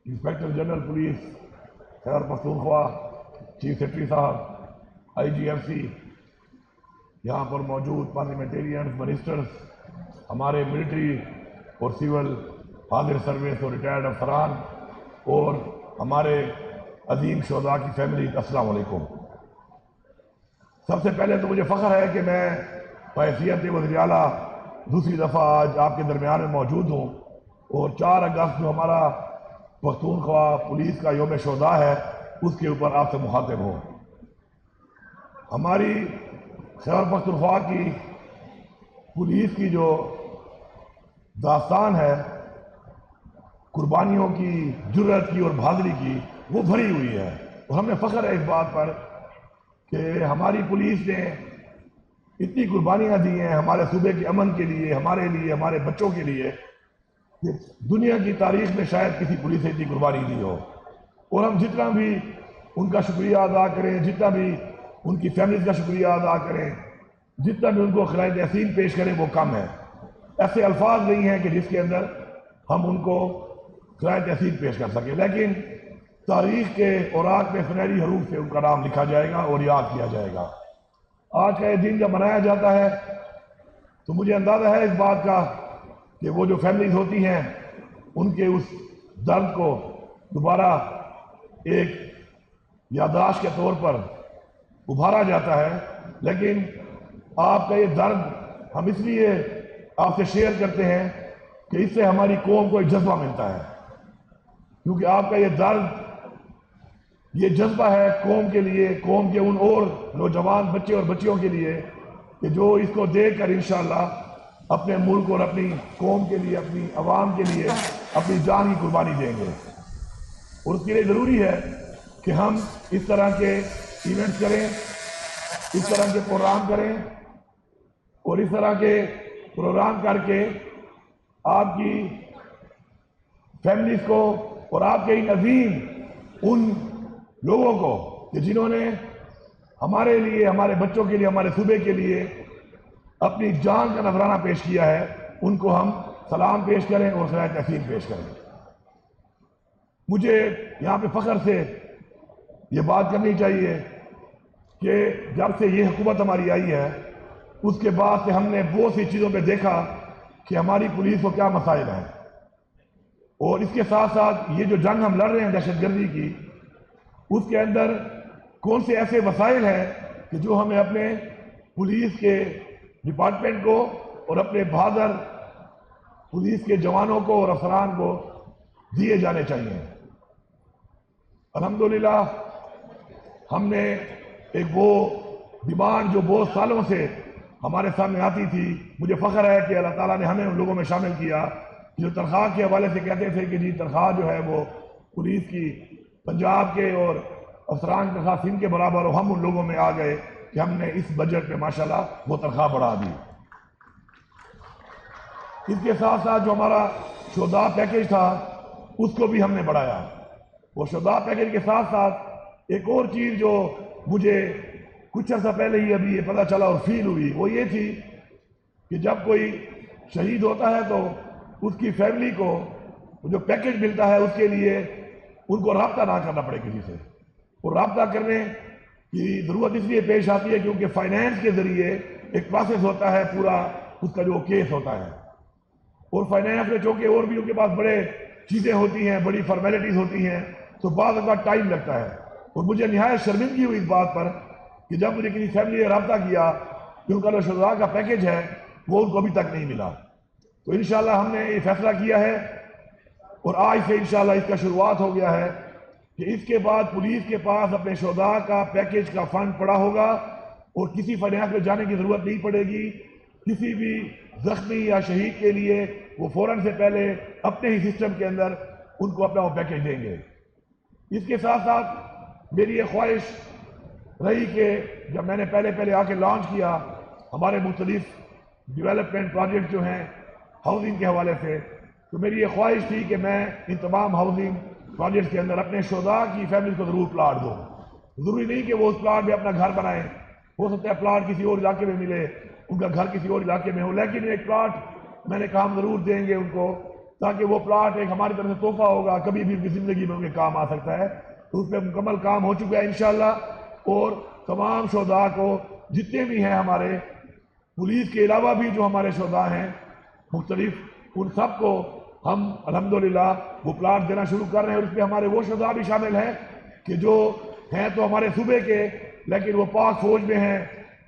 Inspector general police Khyber Pakhtunkhwa, chief secretary صاحب، IGFC، یہاں پر موجود پارلیمنٹیرینز، منسٹرز، ہمارے ملٹری اور سول حاضر سروس اور ریٹائرڈ افسران، اور ہمارے عظیم شہداء کی فیملی، السلام علیکم۔ سب سے پہلے تو مجھے فخر ہے کہ میں بحیثیت وزیر اعلیٰ دوسری دفعہ آج آپ کے درمیان میں موجود ہوں، اور 4 اگست جو ہمارا پختونخوا پولیس کا یوم شہداء ہے اس کے اوپر آپ سے مخاطب ہوں۔ ہماری خیبر پختونخوا کی پولیس کی جو داستان ہے قربانیوں کی، جرأت کی اور بہادری کی، وہ بھری ہوئی ہے، اور ہمیں فخر ہے اس بات پر کہ ہماری پولیس نے اتنی قربانیاں دی ہیں ہمارے صوبے کے امن کے لیے، ہمارے لیے، ہمارے بچوں کے لیے، کہ دنیا کی تاریخ میں شاید کسی پولیس نے اتنی قربانی دی ہو۔ اور ہم جتنا بھی ان کا شکریہ ادا کریں، جتنا بھی ان کی فیملیز کا شکریہ ادا کریں، جتنا بھی ان کو خراج تحسین پیش کریں، وہ کم ہے۔ ایسے الفاظ نہیں ہیں کہ جس کے اندر ہم ان کو خراج تحسین پیش کر سکیں، لیکن تاریخ کے اوراق میں سنہری حروف سے ان کا نام لکھا جائے گا اور یاد کیا جائے گا۔ آج کا یہ دن جب منایا جاتا ہے تو مجھے اندازہ ہے اس بات کا کہ وہ جو فیملیز ہوتی ہیں ان کے اس درد کو دوبارہ ایک یادداشت کے طور پر ابھارا جاتا ہے، لیکن آپ کا یہ درد ہم اس لیے آپ سے شیئر کرتے ہیں کہ اس سے ہماری قوم کو ایک جذبہ ملتا ہے، کیونکہ آپ کا یہ درد، یہ جذبہ ہے قوم کے لیے، قوم کے ان اور نوجوان بچے اور بچیوں کے لیے کہ جو اس کو دیکھ کر انشاءاللہ اپنے ملک اور اپنی قوم کے لیے، اپنی عوام کے لیے اپنی جان کی قربانی دیں گے۔ اور اس کے لیے ضروری ہے کہ ہم اس طرح کے ایونٹس کریں، اس طرح کے پروگرام کریں، اور اس طرح کے پروگرام کر کے آپ کی فیملیز کو اور آپ کے ان عظیم ان لوگوں کو کہ جنہوں نے ہمارے لیے، ہمارے بچوں کے لیے، ہمارے صوبے کے لیے اپنی جان کا نذرانہ پیش کیا ہے، ان کو ہم سلام پیش کریں اور خراج تحسین پیش کریں۔ مجھے یہاں پہ فخر سے یہ بات کرنی چاہیے کہ جب سے یہ حکومت ہماری آئی ہے اس کے بعد سے ہم نے بہت سی چیزوں پہ دیکھا کہ ہماری پولیس کو کیا مسائل ہیں، اور اس کے ساتھ ساتھ یہ جو جنگ ہم لڑ رہے ہیں دہشت گردی کی، اس کے اندر کون سے ایسے وسائل ہیں کہ جو ہمیں اپنے پولیس کے ڈپارٹمنٹ کو اور اپنے بہادر پولیس کے جوانوں کو اور افسران کو دیے جانے چاہیے۔ الحمدللہ ہم نے ایک وہ ڈیمانڈ جو بہت سالوں سے ہمارے سامنے آتی تھی، مجھے فخر ہے کہ اللہ تعالیٰ نے ہمیں ان لوگوں میں شامل کیا جو تنخواہ کے حوالے سے کہتے تھے کہ جی تنخواہ جو ہے وہ پولیس کی پنجاب کے اور افسران کی تنخواہ سندھ کے برابر ہو، ہم ان لوگوں میں آ گئے کہ ہم نے اس بجٹ میں ماشاءاللہ وہ تنخواہ بڑھا دی۔ اس کے ساتھ ساتھ جو ہمارا شہداء پیکیج تھا اس کو بھی ہم نے بڑھایا۔ وہ شہداء پیکیج کے ساتھ ساتھ ایک اور چیز جو مجھے کچھ عرصہ پہلے ہی ابھی یہ پتہ چلا اور فیل ہوئی، وہ یہ تھی کہ جب کوئی شہید ہوتا ہے تو اس کی فیملی کو جو پیکیج ملتا ہے اس کے لیے ان کو رابطہ نہ کرنا پڑے کسی سے، اور رابطہ کرنے کی ضرورت اس لیے پیش آتی ہے کیونکہ فائنینس کے ذریعے ایک پروسیس ہوتا ہے پورا اس کا جو کیس ہوتا ہے، اور فائنینس میں چونکہ اور بھی ان کے پاس بڑے چیزیں ہوتی ہیں، بڑی فارمیلٹیز ہوتی ہیں، تو بعض اوقات ٹائم لگتا ہے۔ اور مجھے نہایت شرمندگی ہوئی اس بات پر کہ جب مجھے کسی فیملی نے رابطہ کیا کہ ان کا جو شہداء کا پیکیج ہے وہ ان کو ابھی تک نہیں ملا، تو انشاءاللہ ہم نے یہ فیصلہ کیا ہے اور آج سے انشاءاللہ اس کا شروعات ہو گیا ہے کہ اس کے بعد پولیس کے پاس اپنے شہداء کا پیکیج کا فنڈ پڑا ہوگا اور کسی فائنینس میں جانے کی ضرورت نہیں پڑے گی۔ کسی بھی زخمی یا شہید کے لیے وہ فوراً سے پہلے اپنے ہی سسٹم کے اندر ان کو اپنا وہ پیکیج دیں گے۔ اس کے ساتھ ساتھ میری یہ خواہش رہی کہ جب میں نے پہلے آ کے لانچ کیا ہمارے مختلف ڈیولپمنٹ پروجیکٹ جو ہیں ہاؤسنگ کے حوالے سے، تو میری یہ خواہش تھی کہ میں ان تمام ہاؤسنگ پروجیکٹ کے اندر اپنے شہداء کی فیملی کو ضرور پلاٹ دوں۔ ضروری نہیں کہ وہ اس پلاٹ میں اپنا گھر بنائیں، ہو سکتا ہے پلاٹ کسی اور علاقے میں ملے، ان کا گھر کسی اور علاقے میں ہو، لیکن ایک پلاٹ میں نے کام ضرور دیں گے ان کو تاکہ وہ پلاٹ ایک ہماری طرف سے تحفہ ہوگا، کبھی بھی ان کی زندگی میں ان کے کام آ سکتا ہے. تو اس پہ مکمل کام ہو چکا ہے انشاءاللہ. اور تمام شہداء کو جتنے بھی ہیں ہمارے پولیس کے علاوہ بھی جو ہمارے شہداء ہیں مختلف، ان سب کو ہم الحمدللہ وہ پلاٹ دینا شروع کر رہے ہیں. اور اس پہ ہمارے وہ شہداء بھی شامل ہیں کہ جو ہیں تو ہمارے صوبے کے لیکن وہ پاک فوج میں ہیں،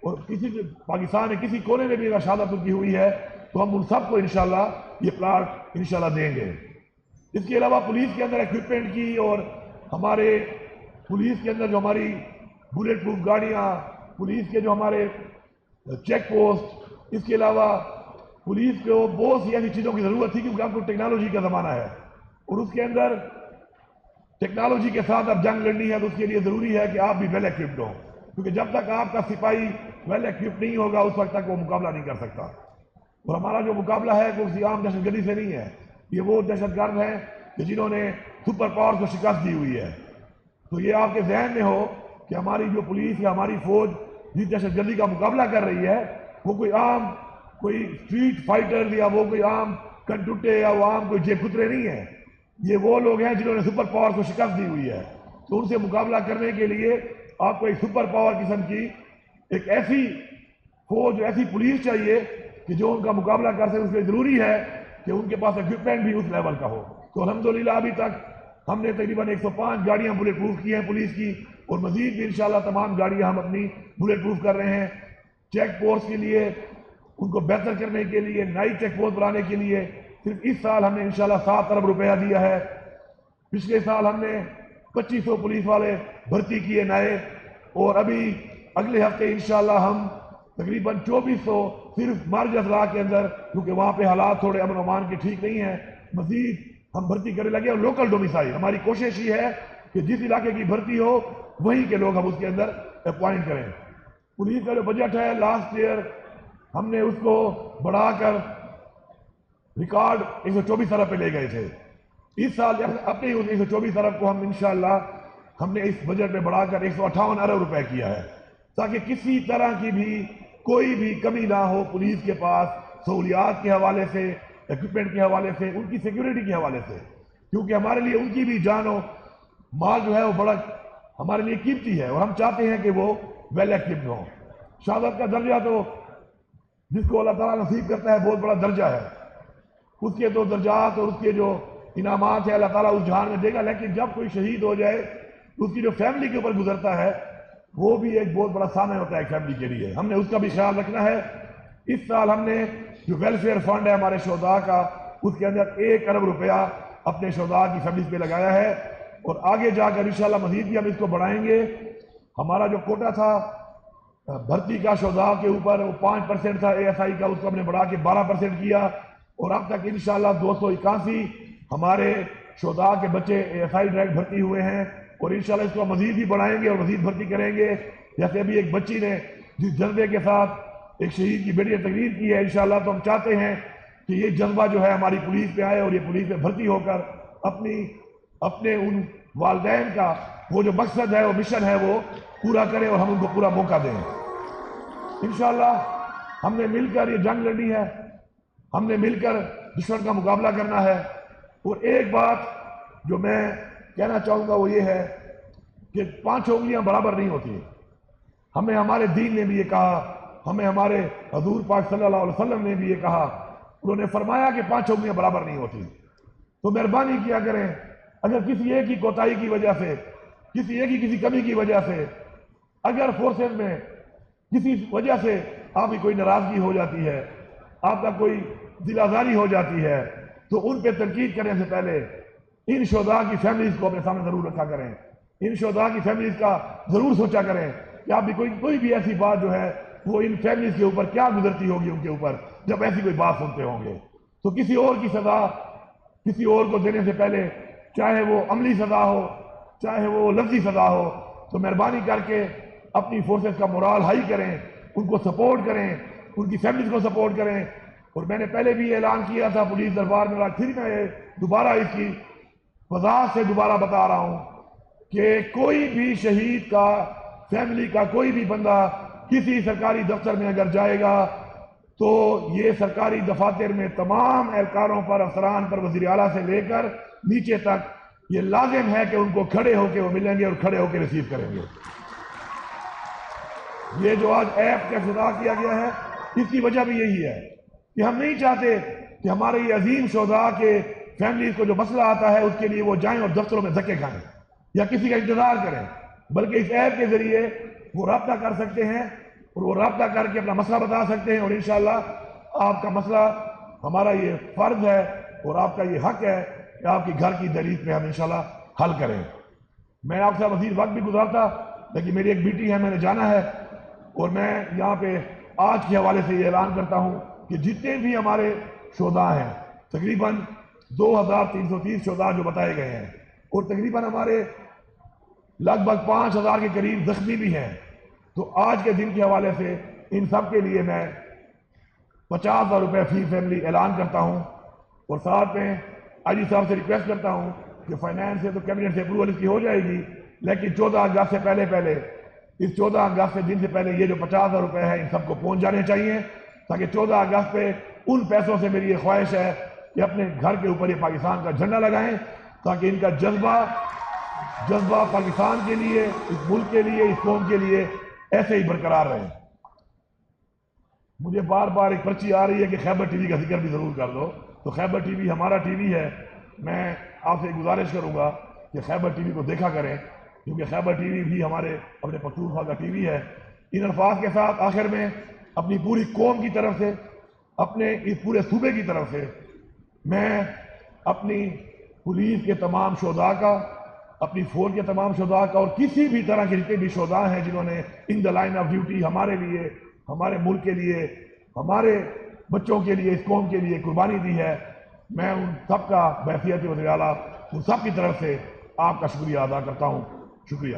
اور کسی پاکستان میں کسی کونے میں بھی اگر شہادت ان کی ہوئی ہے تو ہم ان سب کو انشاءاللہ یہ پلاٹ انشاءاللہ دیں گے. اس کے علاوہ پولیس کے اندر ایکوپمنٹ کی اور ہمارے پولیس کے اندر جو ہماری بلیٹ پروف گاڑیاں، پولیس کے جو ہمارے چیک پوسٹ، اس کے علاوہ پولیس کو بہت سی ایسی چیزوں کی ضرورت تھی کیونکہ آپ کو ٹیکنالوجی کا زمانہ ہے، اور اس کے اندر ٹیکنالوجی کے ساتھ اب جنگ لڑنی ہے تو اس کے لیے ضروری ہے کہ آپ بھی ویل ایکوپڈ ہوں، کیونکہ جب تک آپ کا سپاہی ویل ایکوپڈ نہیں ہوگا اس وقت تک وہ مقابلہ نہیں کر سکتا. اور ہمارا جو مقابلہ ہے وہ کسی عام دہشت گردی سے نہیں ہے، یہ وہ دہشت گرد ہیں کہ جنہوں نے سپر پاور کو شکست دی ہوئی ہے. تو یہ آپ کے ذہن میں ہو کہ ہماری جو پولیس یا ہماری فوج جس دہشت گردی کا مقابلہ کر رہی ہے وہ کوئی عام کوئی اسٹریٹ فائٹر یا وہ کوئی عام کنٹوٹے یا وہ عام کوئی جیب کترے نہیں ہیں. یہ وہ لوگ ہیں جنہوں نے سپر پاور کو شکست دی ہوئی ہے. تو ان سے مقابلہ کرنے کے لیے آپ کو ایک سپر پاور قسم کی ایک ایسی فوج، ایسی پولیس چاہیے کہ جو ان کا مقابلہ کر سکے. اس لیے ضروری ہے کہ ان کے پاس ایکوپمنٹ بھی اس لیول کا ہو. تو الحمدللہ ابھی تک ہم نے تقریباً 105 گاڑیاں بلیٹ پروف کی ہیں پولیس کی، اور مزید بھی انشاءاللہ تمام گاڑیاں ہم اپنی بلیٹ پروف کر رہے ہیں. چیک پوسٹ کے لیے ان کو بہتر کرنے کے لیے، نئی چیک پوسٹ بنانے کے لیے صرف اس سال ہم نے انشاءاللہ 7 ارب روپیہ دیا ہے. پچھلے سال ہم نے 2500 پولیس والے بھرتی کیے نئے، اور ابھی اگلے ہفتے انشاءاللہ ہم تقریباً 2400 صرف مرج اضلاع کے اندر، کیونکہ وہاں پہ حالات تھوڑے امن و امان کے ٹھیک نہیں ہیں، مزید ہم بھرتی کرنے لگے. اور لوکل ڈومیسائل ہماری کوشش یہ ہے کہ جس علاقے کی بھرتی ہو وہیں کے لوگ ہم اس کے اندر اپوائنٹ کریں. پولیس کا جو بجٹ ہے لاسٹ ایئر ہم نے اس کو بڑھا کر ریکارڈ 124 ارب پہ لے گئے تھے. اس سال اپنے اس 124 ارب کو ہم انشاءاللہ ہم نے اس بجٹ میں بڑھا کر 158 ارب روپے کیا ہے، تاکہ کسی طرح کی بھی کوئی بھی کمی نہ ہو پولیس کے پاس سہولیات کے حوالے سے، ایکوپمنٹ کے حوالے سے، ان کی سیکیورٹی کے حوالے سے. کیونکہ ہمارے لیے ان کی بھی جان و مال جو ہے وہ بڑا ہمارے لیے قیمتی ہے، اور ہم چاہتے ہیں کہ وہ ویل ایکٹیوڈ ہوں. شہادت کا درجہ تو جس کو اللہ تعالیٰ نصیب کرتا ہے بہت بڑا درجہ ہے، اس کے تو درجات اور اس کے جو انعامات ہیں اللہ تعالیٰ اس جہان میں دے گا. لیکن جب کوئی شہید ہو جائے تو اس کی جو فیملی کے اوپر گزرتا ہے وہ بھی ایک بہت بڑا سامنا ہوتا ہے ایک فیملی کے لیے. ہم نے اس کا بھی خیال رکھنا ہے. اس سال ہم نے جو ویلفیئر فنڈ ہے ہمارے شہداء کا، اس کے اندر 1 ارب روپیہ اپنے شہداء کی فیملیز پہ لگایا ہے، اور آگے جا کر انشاءاللہ مزید بھی ہم اس کو بڑھائیں گے. ہمارا جو کوٹا تھا بھرتی کا شہداء کے اوپر وہ 5% تھا ASI کا، اس کو ہم نے بڑھا کے 12% کیا، اور اب تک انشاءاللہ 281 ہمارے شہداء کے بچے ASI ڈائریکٹ بھرتی ہوئے ہیں، اور انشاءاللہ اس کو مزید بھی بڑھائیں گے اور مزید بھرتی کریں گے. جیسے ابھی ایک بچی نے جس جذبے کے ساتھ ایک شہید کی بیٹی نے تقریر کی ہے، انشاءاللہ تو ہم چاہتے ہیں کہ یہ جذبہ جو ہے ہماری پولیس پہ آئے، اور یہ پولیس میں بھرتی ہو کر اپنے ان والدین کا وہ جو مقصد ہے وہ مشن ہے وہ پورا کریں، اور ہم ان کو پورا موقع دیں. انشاءاللہ ہم نے مل کر یہ جنگ لڑنی ہے، ہم نے مل کر دشمن کا مقابلہ کرنا ہے. اور ایک بات جو میں کہنا چاہوں گا وہ یہ ہے کہ 5 انگلیاں برابر نہیں ہوتی. ہمیں ہمارے دین نے بھی یہ کہا، ہمیں ہمارے حضور پاک صلی اللہ علیہ وسلم نے بھی یہ کہا. انہوں نے فرمایا کہ 5 انگلیاں برابر نہیں ہوتی. تو مہربانی کیا کریں، اگر کسی ایک کی کوتاہی کی وجہ سے، کسی ایک کی کسی کمی کی وجہ سے، اگر فورسز میں کسی وجہ سے آپ کی کوئی ناراضگی ہو جاتی ہے، آپ کا کوئی دل آزاری ہو جاتی ہے، تو ان پہ تنقید کرنے سے پہلے ان شہداء کی فیملیز کو اپنے سامنے ضرور رکھا کریں. ان شہداء کی فیملیز کا ضرور سوچا کریں کہ آپ بھی کوئی بھی ایسی بات جو ہے وہ ان فیملیز کے اوپر کیا گزرتی ہوگی ان کے اوپر جب ایسی کوئی بات سنتے ہوں گے. تو کسی اور کی سزا کسی اور کو دینے سے پہلے، چاہے وہ عملی سزا ہو چاہے وہ لفظی سزا ہو، تو مہربانی کر کے اپنی فورسز کا مورال ہائی کریں، ان کو سپورٹ کریں، ان کی فیملیز کو سپورٹ کریں. اور میں نے پہلے بھی اعلان کیا تھا پولیس دربار میں، اور پھر میں دوبارہ اس کی وضاحت سے دوبارہ بتا رہا ہوں کہ کوئی بھی شہید کا فیملی کا کوئی بھی بندہ کسی سرکاری دفتر میں اگر جائے گا تو یہ سرکاری دفاتر میں تمام اہلکاروں پر، افسران پر، وزیر اعلیٰ سے لے کر نیچے تک یہ لازم ہے کہ ان کو کھڑے ہو کے وہ ملیں گے اور کھڑے ہو کے ریسیو کریں گے۔ یہ جو آج ایپ کا افتتاح کیا گیا ہے، اس کی وجہ بھی یہی ہے کہ ہم نہیں چاہتے کہ ہمارے یہ عظیم شہداء کے فیملیز کو جو مسئلہ آتا ہے اس کے لیے وہ جائیں اور دفتروں میں دھکے کھائیں یا کسی کا انتظار کریں، بلکہ اس ایپ کے ذریعے وہ رابطہ کر سکتے ہیں اور وہ رابطہ کر کے اپنا مسئلہ بتا سکتے ہیں، اور انشاءاللہ آپ کا مسئلہ ہمارا یہ فرض ہے اور آپ کا یہ حق ہے کہ آپ کی گھر کی دہلیز پہ ہم انشاءاللہ حل کریں۔ میں آپ سے مزید وقت بھی گزارتا، لیکن میری ایک بیٹی ہے، میں نے جانا ہے، اور میں یہاں پہ آج کے حوالے سے یہ اعلان کرتا ہوں کہ جتنے بھی ہمارے شہداء ہیں، تقریباً 2330 شہداء جو بتائے گئے ہیں، اور تقریباً ہمارے لگ بھگ 5000 کے قریب زخمی بھی ہیں، تو آج کے دن کے حوالے سے ان سب کے لیے میں 50,000 روپے فی فیملی اعلان کرتا ہوں، اور ساتھ میں آئی جی صاحب سے ریکویسٹ کرتا ہوں کہ فائنانس سے تو کیبنٹ سے اپروول اس کی ہو جائے گی، لیکن 14 اگست سے پہلے اس 14 اگست سے دن سے پہلے یہ جو 50,000 روپے ہیں ان سب کو پہنچ جانے چاہیے، تاکہ 14 اگست پہ ان پیسوں سے میری یہ خواہش ہے کہ اپنے گھر کے اوپر یہ پاکستان کا جھنڈا لگائیں، تاکہ ان کا جذبہ پاکستان کے لیے، اس ملک کے لیے، اس قوم کے لیے ایسے ہی برقرار رہے۔ مجھے بار بار ایک پرچی آ رہی ہے کہ خیبر ٹی وی کا ذکر بھی ضرور کر دو، تو خیبر ٹی وی ہمارا ٹی وی ہے، میں آپ سے گزارش کروں گا کہ خیبر ٹی وی کو دیکھا کریں، کیونکہ خیبر ٹی وی بھی ہمارے اپنے پختونخوا کا ٹی وی ہے۔ ان الفاظ کے ساتھ آخر میں اپنی پوری قوم کی طرف سے، اپنے اس پورے صوبے کی طرف سے، میں اپنی پولیس کے تمام شہداء کا، اپنی فوج کے تمام شہداء کا، اور کسی بھی طرح کے جتنے بھی شہداء ہیں جنہوں نے ان دا لائن آف ڈیوٹی ہمارے لیے، ہمارے ملک کے لیے، ہمارے بچوں کے لیے، اس قوم کے لیے قربانی دی ہے، میں ان سب کا بحیثیت وزیر اعلیٰ ان سب کی طرف سے آپ کا شکریہ ادا کرتا ہوں۔ شکریہ۔